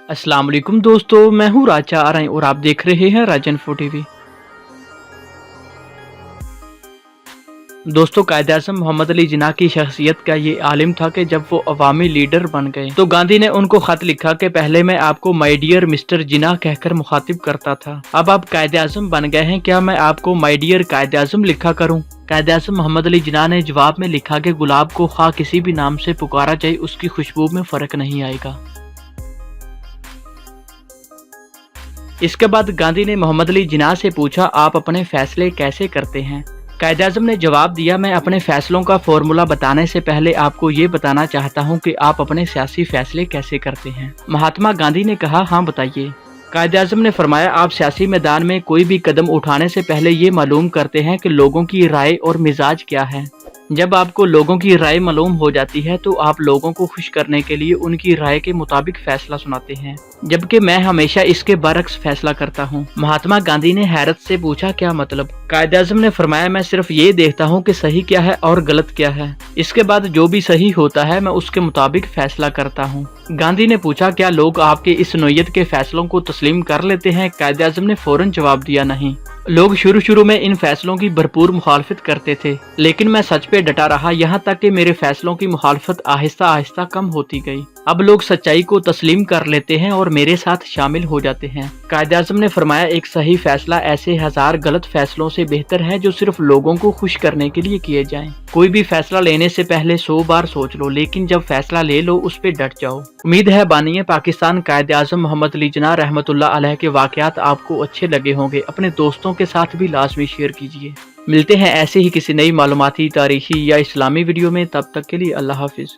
अस्सलाम वालेकुम दोस्तों, मैं हूँ राजा आरई और आप देख रहे हैं राजन इन्फो टीवी। दोस्तों, कायद-ए-आज़म मोहम्मद अली जिन्ना की शख्सियत का ये आलिम था कि जब वो अवामी लीडर बन गए तो गांधी ने उनको खत लिखा कि पहले मैं आपको माय डियर मिस्टर जिन्ना कहकर मुखातिब करता था, अब आप कायद-ए-आज़म बन गए हैं, क्या मैं आपको माय डियर कायद-ए-आज़म लिखा करूं? कायद-ए-आज़म मोहम्मद अली जिन्ना ने जवाब में लिखा कि गुलाब को खा किसी भी नाम से पुकारा जाए, उसकी खुशबू में फर्क नहीं आएगा। इसके बाद गांधी ने मोहम्मद अली जिन्ना से पूछा, आप अपने फैसले कैसे करते हैं? कायद-ए-आज़म ने जवाब दिया, मैं अपने फैसलों का फॉर्मूला बताने से पहले आपको ये बताना चाहता हूँ कि आप अपने सियासी फैसले कैसे करते हैं। महात्मा गांधी ने कहा, हाँ बताइए। कायद-ए-आज़म ने फरमाया, आप सियासी मैदान में कोई भी कदम उठाने से पहले ये मालूम करते हैं कि लोगों की राय और मिजाज क्या है। जब आपको लोगों की राय मालूम हो जाती है तो आप लोगों को खुश करने के लिए उनकी राय के मुताबिक फैसला सुनाते हैं, जबकि मैं हमेशा इसके बरक्स फैसला करता हूँ। महात्मा गांधी ने हैरत से पूछा, क्या मतलब? कायद-ए-आज़म ने फरमाया, मैं सिर्फ ये देखता हूँ कि सही क्या है और गलत क्या है, इसके बाद जो भी सही होता है मैं उसके मुताबिक फैसला करता हूँ। गांधी ने पूछा, क्या लोग आपके इस नोयत के फैसलों को तस्लीम कर लेते हैं? कायद-ए-आज़म ने फौरन जवाब दिया, नहीं। लोग शुरू में इन फैसलों की भरपूर मुखालफत करते थे, लेकिन मैं सच पे डटा रहा, यहाँ तक कि मेरे फैसलों की मुखालफत आहिस्ता आहिस्ता कम होती गई। अब लोग सच्चाई को तस्लीम कर लेते हैं और मेरे साथ शामिल हो जाते हैं। कायद-ए-आज़म ने फरमाया, एक सही फैसला ऐसे हजार गलत फैसलों से बेहतर है जो सिर्फ लोगों को खुश करने के लिए किए जाएं। कोई भी फैसला लेने से पहले 100 बार सोच लो, लेकिन जब फैसला ले लो उस पे डट जाओ। उम्मीद है बानिए पाकिस्तान कायद-ए-आज़म मोहम्मद अली जिन्ना रहमतुल्लाह अलैह के वाकयात आपको अच्छे लगे होंगे। अपने दोस्तों के साथ भी लाजमी शेयर कीजिए। मिलते हैं ऐसे ही किसी नई मालूमाती, तारीखी या इस्लामी वीडियो में, तब तक के लिए अल्लाह हाफिज।